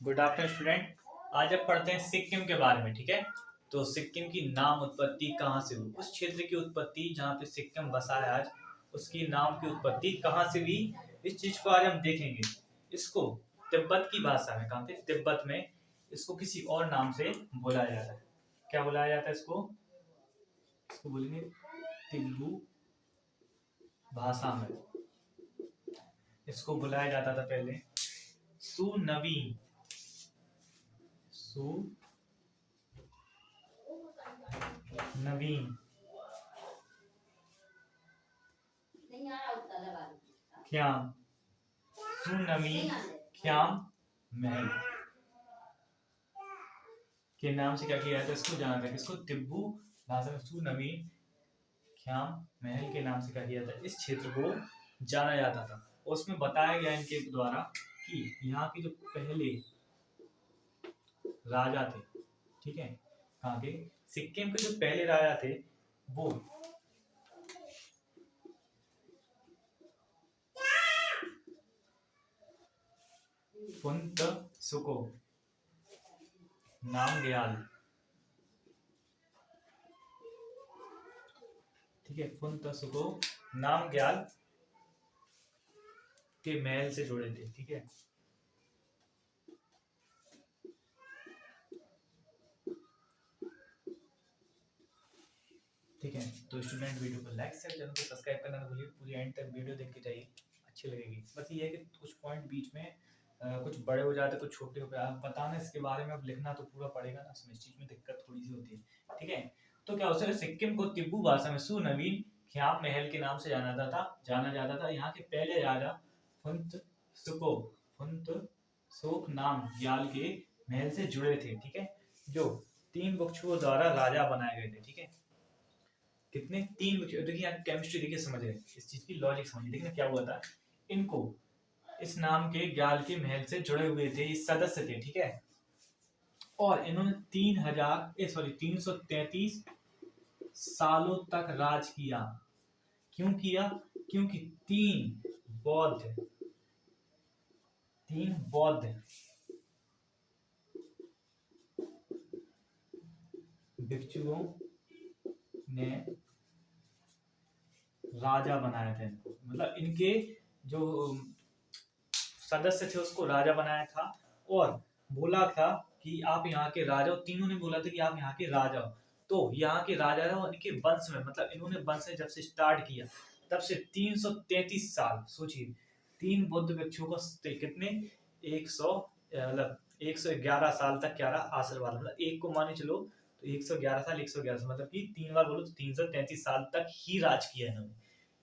Good afternoon student. आज अब पढ़ते हैं सिक्किम के बारे में। ठीक है, तो सिक्किम की नाम उत्पत्ति कहाँ से हुई, उस क्षेत्र की उत्पत्ति जहाँ पे सिक्किम बसा है आज, उसकी नाम की उत्पत्ति कहाँ से हुई, इस चीज को आज हम देखेंगे। इसको तिब्बत की भाषा में, कहाँ पे, तिब्बत में इसको किसी और नाम से बुलाया जाता है। क्या बुलाया जाता है इसको? इसको बोलेंगे तिब्बू भाषा में। इसको बुलाया जाता था पहले सुनवीन। सुनवीन ख्याम, सुनवीन ख्याम महल के नाम से क्या किया जाता है, इसको जाना था। किसको? तिब्बू भाषा में सुनवीन ख्याम महल के नाम से क्या किया जाता है, इस क्षेत्र को जाना जाता था। उसमें बताया गया इनके द्वारा कि यहाँ के जो पहले राजा थे, ठीक है, कहाँ के, सिक्किम के जो पहले राजा थे वो फुन्तसुको नामग्याल, ठीक है, फुन्तसुको नामग्याल के महल से जुड़े थे। ठीक है, ठीक है। तो स्टूडेंट, वीडियो को लाइक शेयर, चैनल को सब्सक्राइब करना ना भूलिए। पूरी एंड तक वीडियो देख के जाइए, अच्छी लगेगी। बस ये है कि कुछ पॉइंट बीच में कुछ बड़े हो जाते, कुछ छोटे हो गए। आप बताना इसके बारे में, अब लिखना तो पूरा पड़ेगा ना, इसमें इस चीज में दिक्कत थोड़ी सी होती है। ठीक है, तो क्या होता है, सिक्किम को तिब्बू भाषा में सुनवीन ख्याम महल के नाम से जाना जाता था। यहाँ के पहले राजा फुन्तसुको फुन्तसुक नाम ग्याल के महल से जुड़े थे। ठीक है, जो 3 भिक्षुओं द्वारा राजा बनाए गए थे। ठीक है, कितने? 3 भिक्षु। देखिए यहाँ केमिस्ट्री देखिए, समझ रहे इस चीज की लॉजिक समझिए। देखिए क्या हुआ था, इनको इस नाम के ग्याल के महल से जुड़े हुए थे, इस सदस्य थे। ठीक है, और इन्होंने 333 सालों तक राज किया। क्यों किया? क्योंकि तीन बौद्ध भिक्षुओं ने राजा बनाया था इनको। मतलब इनके जो सदस्य थे उसको राजा बनाया था, और बोला था कि आप यहाँ के राजा हो। तीनों ने बोला था कि आप यहाँ के राजा हो। तो यहाँ के राजा रहे, और इनके वंश में, मतलब इन्होंने वंश जब से स्टार्ट किया तब से 333 साल, सोचिए, 3 बुद्ध भिक्षुओं को कितने, 100, मतलब 111 साल तक क्या रहा, आशीर्वाद। मतलब एक को माने चलो तो 111 साल, 111 साल, मतलब कि 3 बार बोलो तो 333 साल तक ही राज किया इन्होंने।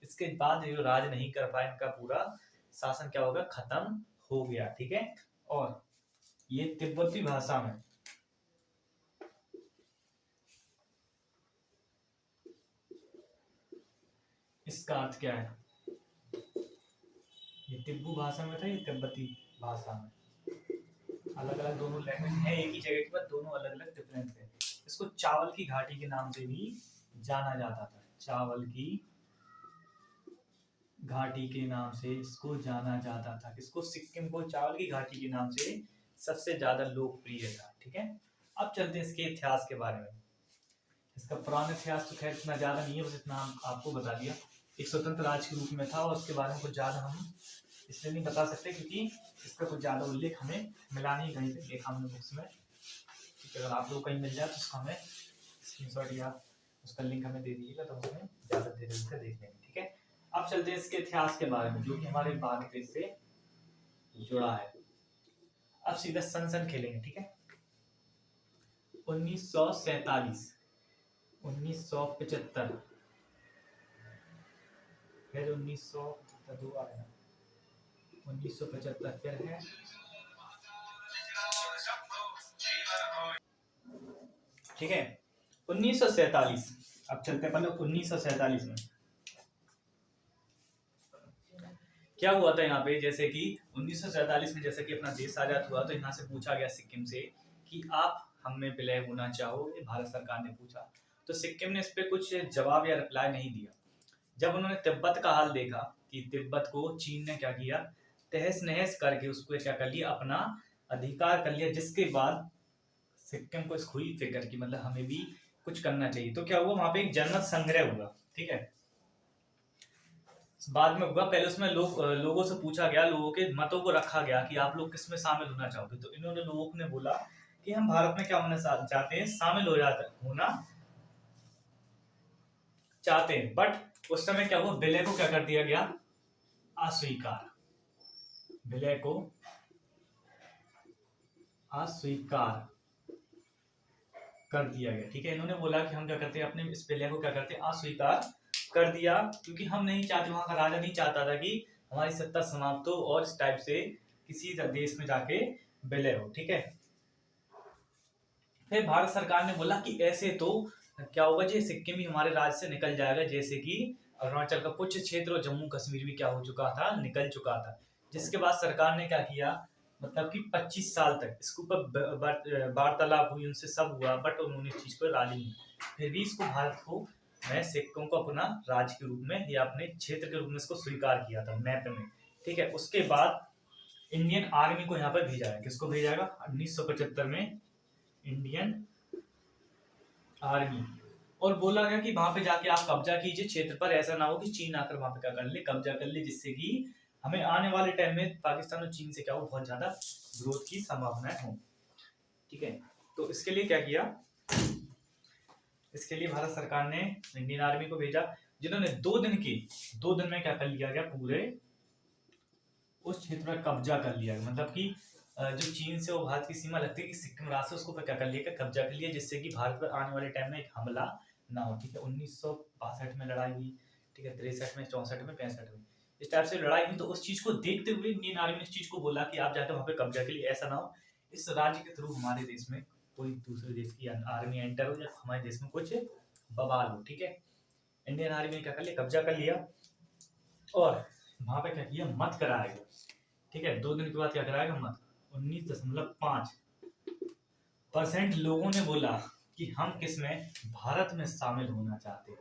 इसके बाद जो राज नहीं कर पाए, इनका पूरा शासन क्या होगा, खत्म हो गया। ठीक है, और ये तिब्बती भाषा में इसका अर्थ क्या है, ये तिब्बू भाषा में था, ये तिब्बती भाषा में। अलग अलग दोनों लैंग्वेज है, एक ही जगह के बाद दोनों अलग अलग डिफरेंस है। इसको चावल की घाटी के नाम से भी जाना जाता था। चावल की घाटी के नाम से इसको जाना जाता था। इसको, सिक्किम को चावल की घाटी के नाम से सबसे ज्यादा लोकप्रिय था। ठीक है, अब चलते हैं इसके इतिहास के बारे में। इसका पुराना इतिहास तो खैर इतना ज्यादा नहीं है, बस इतना आपको बता दिया। एक स्वतंत्र राज्य के रूप में था, और उसके बारे में कुछ ज्यादा हम इसलिए नहीं बता सकते क्योंकि इसका कुछ ज्यादा उल्लेख हमें मिला नहीं कहीं पे, देखा हमने बुक्स में। ठीक है, अगर आप लोग कहीं मिल जाए तो उसका हमें स्क्रीनशॉट या उसका लिंक हमें दे दीजिएगा, तो उसमें ज्यादा देर से देख लेंगे। ठीक है, अब चलते हैं इसके इतिहास के बारे में, जो कि हमारे भारत देश से जुड़ा है। अब सीधा सन खेलेंगे। ठीक है, 1947, 1975, फिर 1975, दो बार है, 1975 फिर है, ठीक है, 1947। अब चलते हैं पहले 1947 में क्या हुआ था यहाँ पे। जैसे कि 1947 में जैसे कि अपना देश आजाद हुआ, तो यहाँ से पूछा गया सिक्किम से कि आप हम में विलय होना चाहोगे, भारत सरकार ने पूछा। तो सिक्किम ने इस पे कुछ जवाब या रिप्लाई नहीं दिया। जब उन्होंने तिब्बत का हाल देखा कि तिब्बत को चीन ने क्या किया, तहस नहस करके उसको क्या कर लिया, अपना अधिकार कर लिया, जिसके बाद सिक्किम को इस हुई फिक्र की मतलब हमें भी कुछ करना चाहिए। तो क्या हुआ, वहां पे एक जनमत संग्रह हुआ, ठीक है, बाद में हुआ। पहले उसमें लोगों से पूछा गया, लोगों के मतों को रखा गया कि आप लोग किस में शामिल होना चाहोगे। तो इन्होंने लोगों ने बोला कि हम भारत में क्या होना चाहते हैं, शामिल होना चाहते हैं। बट उस समय क्या हुआ, विलय को क्या कर दिया गया, अस्वीकार, विलय को अस्वीकार कर दिया गया, ठीक है। इन्होंने बोला कि हम क्या करते हैं, अपने इस विलय को क्या करते हैं, अस्वीकार कर दिया, क्योंकि हम नहीं चाहते, वहां का राजा नहीं चाहता था कि हमारी सत्ता समाप्त हो और इस टाइप से किसी देश में जाके विलय हो, ठीक है। फिर भारत सरकार ने बोला कि ऐसे तो क्या होगा जी, सिक्किम ही हमारे राज्य से निकल जाएगा, जैसे कि अरुणाचल का कुछ क्षेत्र और जम्मू कश्मीर भी क्या हो चुका था, निकल चुका था। जिसके बाद सरकार ने क्या किया, मतलब कि 25 साल तक इसके ऊपर वार्तालाप हुई, उनसे सब हुआ, बट उन्होंने इस चीज को राजी नहीं। फिर भी इसको भारत को मैं सिक्किम को अपना राज्य के रूप में या अपने क्षेत्र के रूप में इसको स्वीकार किया था मैप में, ठीक है। उसके बाद इंडियन आर्मी को यहाँ पर भेजा है, किसको भेजा जाएगा, 1975 में इंडियन आर्मी, और बोला गया कि वहां पे जाके आप कब्जा कीजिए क्षेत्र पर, ऐसा ना हो कि चीन आकर वहां पे क्या कर ले, कब्जा कर ले, जिससे कि हमें आने वाले टाइम में पाकिस्तान और चीन से क्या हो, बहुत ज्यादा विरोध की संभावनाएं हो, ठीक है। तो इसके लिए क्या किया, इसके लिए भारत सरकार ने इंडियन आर्मी को भेजा, जिन्होंने 2 दिन में क्या कर लिया गया, पूरे उस क्षेत्र पर कब्जा कर लिया। मतलब कि जो चीन से वो भारत की सीमा लगती है कि सिक्किम राज्य से, उसको क्या कर लिया, कब्जा कर लिया, जिससे कि भारत पर आने वाले टाइम में एक हमला ना हो, ठीक है। 1962 में लड़ाई हुई, ठीक है, 63 में, 64 में, 65 में, इस टाइप से लड़ाई हुई। तो उस चीज को देखते हुए इंडियन आर्मी ने इस चीज को बोला कि आप जाकर वहां पे कब्जा के लिए, ऐसा ना हो इस राज्य के थ्रू हमारे देश में कोई दूसरे देश की आर्मी एंटर हो या हमारे देश में कुछ बवाल हो, ठीक है। इंडियन आर्मी ने क्या कर लिया, कब्जा कर लिया, और वहां पे क्या किया, मत कराया गया, ठीक है। 2 दिन के बाद क्या कराएगा, मत 19.5% लोगों ने बोला कि हम किस में, भारत में शामिल होना चाहते हैं,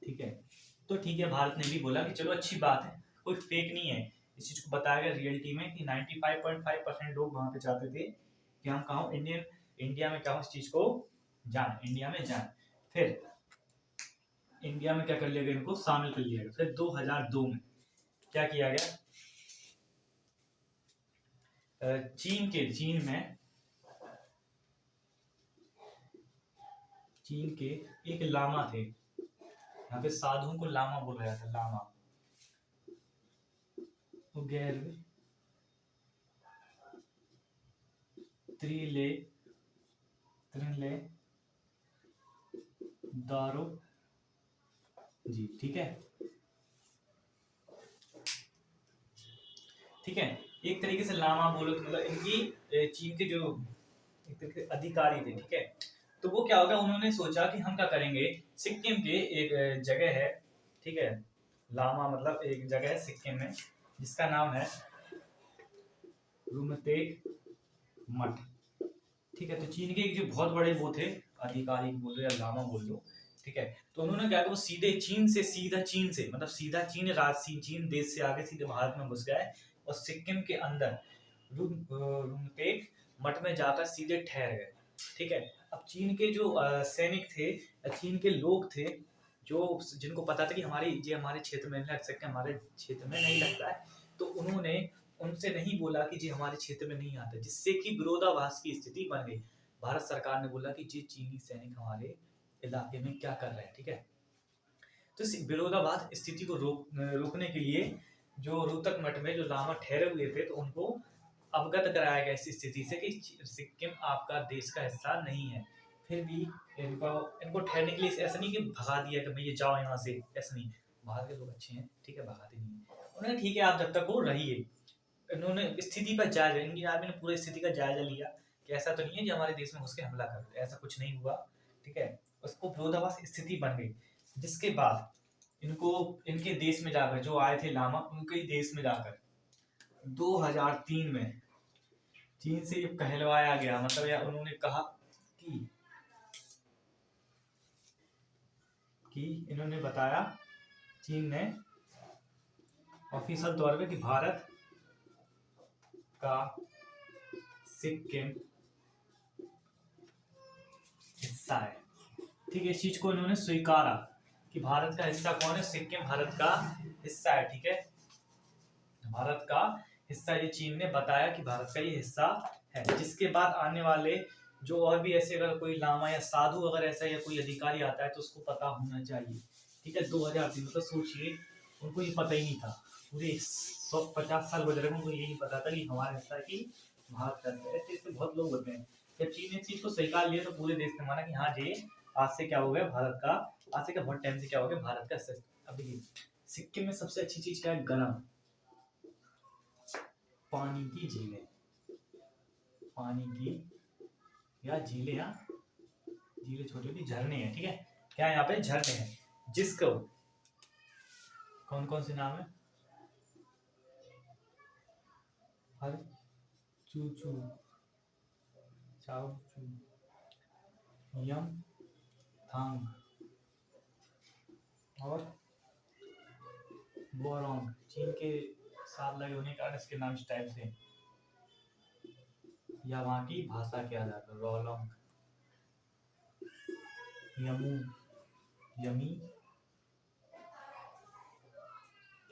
ठीक है। तो ठीक है, भारत ने भी बोला कि चलो अच्छी बात है, कोई फेक नहीं है, इस चीज को बताया गया रियलिटी में कि 95.5% लोग वहां पे चाहते थे कि हम कहा इंडिया में क्या इस चीज को जाए, इंडिया में जाए। फिर इंडिया में क्या कर लिया गया, इनको शामिल कर लिया गया। फिर 2002 में क्या किया गया, चीन के एक लामा थे, यहाँ पे साधुओं को लामा बोला जाता है, लामा, तो गैर त्रिले त्रिले दारो जी, ठीक है, ठीक है। एक तरीके से लामा बोलो तो मतलब इनकी चीन के जो एक तरीके से अधिकारी थे, ठीक है। तो वो क्या होगा, उन्होंने सोचा कि हम क्या करेंगे, सिक्किम के एक जगह है, ठीक है, लामा मतलब एक जगह है सिक्किम में जिसका नाम है रुमतेक मठ, ठीक है। तो चीन के एक जो बहुत बड़े वो थे, अधिकारी बोल लो या लामा बोल लो, ठीक है। तो उन्होंने क्या किया, वो सीधे चीन से मतलब सीधा चीन देश से आगे सीधे भारत में घुस गए, और सिक्किम के अंदर रुमतेक मठ में जाकर सीधे ठहर गए, ठीक है। अब चीन के जो सैनिक थे, चीन के लोग थे, जो जिनको पता था कि हमारे क्षेत्र में लग सकते, हमारे क्षेत्र में नहीं लगता है, तो उन्होंने उनसे नहीं बोला कि जी हमारे क्षेत्र में नहीं आता, जिससे कि विरोधाभास की स्थिति बन गई। भारत सरकार ने बोला कि जी चीनी सैनिक हमारे इलाके में क्या कर रहे हैं, ठीक है। तो इस विरोधाभास स्थिति को रोकने के लिए जो रोहतक मठ में जो लामा ठहरे हुए थे, तो उनको अवगत कराया गया इस स्थिति से कि सिक्किम आपका देश का हिस्सा नहीं है। फिर भी इनको ठहरने के लिए ऐसा नहीं कि भगा दिया कि भैया जाओ यहाँ से, ऐसा नहीं, बाहर के लोग अच्छे हैं, ठीक है, भगाते नहीं है, उन्होंने ठीक है आप जब तक वो रहिए। इन्होंने स्थिति का जायजा, इंडियन आर्मी ने पूरी स्थिति का जायजा लिया कि ऐसा तो नहीं है जो हमारे देश में घुस के हमला कर दे, ऐसा कुछ नहीं हुआ, ठीक है। उसको विरोधाभास स्थिति बन गई, जिसके बाद इनको इनके देश में जाकर जो आए थे लामा, उनके देश में जाकर 2003 में चीन से ये कहलवाया गया, मतलब या उन्होंने कहा कि इन्होंने बताया, चीन ने ऑफिशियल तौर पे कि भारत का सिक्किम हिस्सा है। ठीक है, इस चीज को इन्होंने स्वीकारा कि भारत का हिस्सा कौन है, सिक्किम भारत का हिस्सा है। ठीक है, भारत का हिस्सा ये चीन ने बताया कि भारत का ये हिस्सा है। जिसके बाद आने वाले जो और भी ऐसे अगर कोई लामा या साधु अगर ऐसा या कोई अधिकारी आता है तो उसको पता होना चाहिए। ठीक है, 2003 मतलब सोचिए उनको ये पता ही नहीं था, पूरे 150 साल गुजरे उनको ये नहीं पता था कि हमारा हिस्सा की भारत का है। ऐसे बहुत लोग होते हैं। जब चीन ने इस चीज को स्वीकार लिया तो पूरे देश ने माना कि हाँ जी आज से क्या हो गया भारत का, आज से क्या बहुत टाइम से क्या हो गया भारत का हिस्सा। अब देखिए सिक्किम में सबसे अच्छी चीज क्या है, गर्म पानी की झीलें, पानी की या झीलें, या झीलें छोटी छोटी झरने हैं। ठीक है, क्या यहाँ पे झरने हैं जिसको कौन कौन से नाम है, हर चूचू, चाओ चू, यम थांग और बोरोंग। चीन के साथ लगे होने के कारण इसके नाम इस टाइप से, या वहाँ की भाषा के आधार पर रोलोंग, यमू, यमी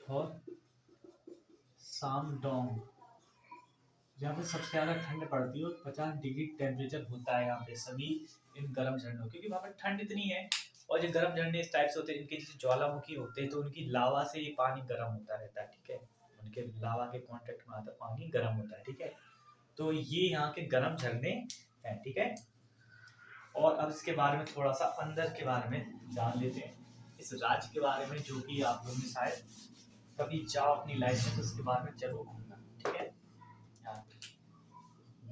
और सामडोंग। यहाँ पे सबसे ज्यादा ठंड पड़ती है और 50 डिग्री टेम्परेचर होता है यहाँ पे सभी इन गर्म झरनों, क्योंकि वहाँ पे ठंड इतनी है। और ये गर्म झरने इस टाइप से होते हैं, इनके जैसे ज्वालामुखी होते हैं तो उनकी लावा से ये पानी गर्म होता रहता है। ठीक है, उनके लावा के कांटेक्ट में आता पानी गर्म होता है। ठीक है, तो ये यहाँ के गर्म झरने हैं। ठीक है, और अब इसके बारे में थोड़ा सा अंदर के बारे में जान लेते हैं, इस राज्य के बारे में, जो कि आप लोग ने शायद कभी जाओ अपनी लाइफ में तो उसके बारे में जरूर घूमना। ठीक है,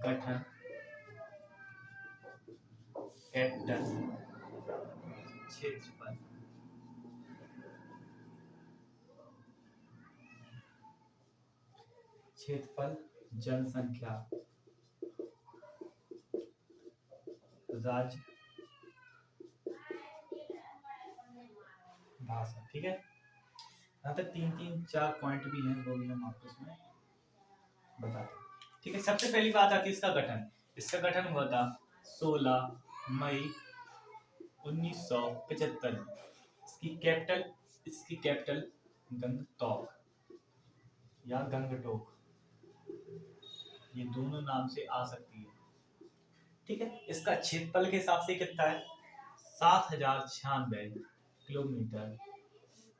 गठन, कैपिटल, क्षेत्रफल, क्षेत्रफल, जनसंख्या, राज्य, भाषा। ठीक है, यहाँ तक 3-4 पॉइंट भी हैं, वो भी हम आपको इसमें बताते हैं। ठीक है, सबसे पहली बात आती है इसका गठन। इसका गठन हुआ था 16 मई 1975। इसकी कैपिटल गंगटोक या गंगटोक, ये दोनों नाम से आ सकती है। ठीक है, इसका क्षेत्रफल के हिसाब से कितना है, 7096 किलोमीटर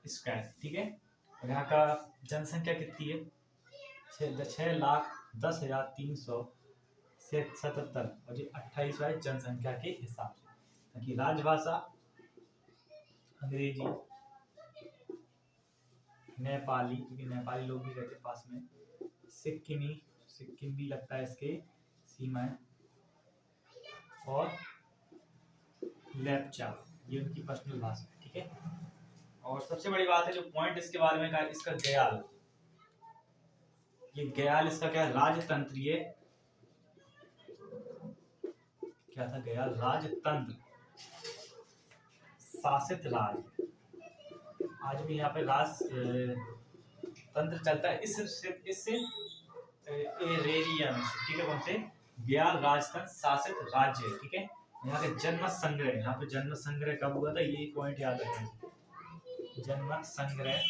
स्क्वायर। ठीक है, और यहाँ का जनसंख्या कितनी है, 6,10,377 और ये 28 है जनसंख्या के हिसाब से। ताकि राजभाषा अंग्रेजी, नेपाली, क्योंकि नेपाली लोग भी रहते पास में, सिक्किमी, सिक्किम भी लगता है इसके सीमाएं, और लेप्चा, ये उनकी पर्सनल भाषा है। ठीक है, और सबसे बड़ी बात है जो पॉइंट इसके बारे में कहा, इसका गयाल, ये गयाल इसका क्या राजतंत्रीय, क्या था गयाल, राजतंत्र शासित राज्य। आज भी यहाँ पे राज तंत्र चलता है इससे एरेरिया में से। ठीक है, कौन से, गयाल राजतंत्र शासित राज्य है। ठीक है, यहाँ के जनमत संग्रह, यहाँ पे जनमत संग्रह कब हुआ था ये पॉइंट याद रखें, जनमत संग्रह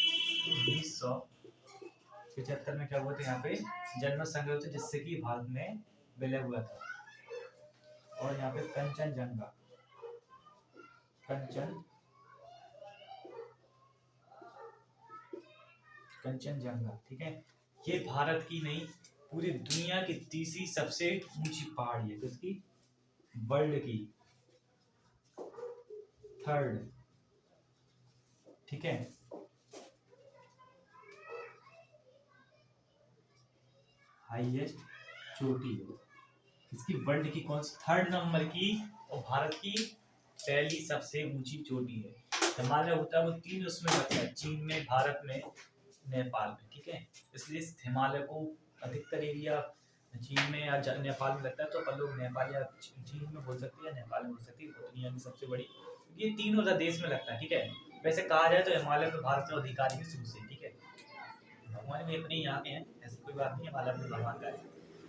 1975 में क्या हुआ था, यहाँ पे जनमत संग्रह था जिससे कि भारत में विलय हुआ था। और यहाँ पे कंचनजंगा, कंचनजंगा। ठीक है, ये भारत की नहीं पूरी दुनिया की तीसरी सबसे ऊंची पहाड़ी है, किसकी, वर्ल्ड की थर्ड। ठीक है, हाईएस्ट चोटी है इसकी, वर्ल्ड की कौन सी, थर्ड नंबर की, और भारत की पहली सबसे ऊंची चोटी है। हिमालय होता है वो 3 उसमें लगता है, चीन में, भारत में, नेपाल में। ठीक है, इसलिए इस हिमालय को अधिकतर एरिया चीन में या नेपाल में लगता है, तो अपन लोग नेपाल या चीन में बोल सकते हैं या नेपाल में बोल सकते हैं। दुनिया की सबसे बड़ी, ये तीनों देश में लगता है। ठीक है, वैसे कहा जाए तो हिमालय पे भारत का अधिकार है शुरू से। ठीक है, भगवान भी अपने यहाँ के हैं, ऐसी कोई बात नहीं है, हिमालय अपने भगवान का है।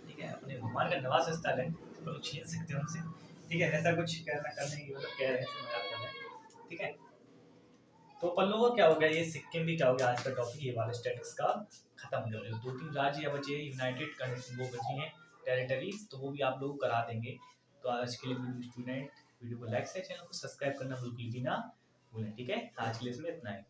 ठीक है, अपने भगवान का नवाज स्थल है, तो लोग छीन सकते हैं उनसे, ठीक है। ऐसा कुछ करने की मतलब कह रहे हैं, मजाक कर रहे हैं, ठीक है। तो पल्लव का क्या हो गया, ये सिक्किम भी क्या हो गया, आज का टॉपिक ये वाला स्टेटस का खत्म हो गया। 2-3 राज्य या बचे यूनाइटेड वो बची हैं टेरिटरीज, तो वो भी आप लोग करा देंगे। तो आज के लिए स्टूडेंट वीडियो को लाइक से चैनल को सब्सक्राइब करना बिल्कुल भी ना भूलें, ठीक है। आज के लिए इसमें इतना है।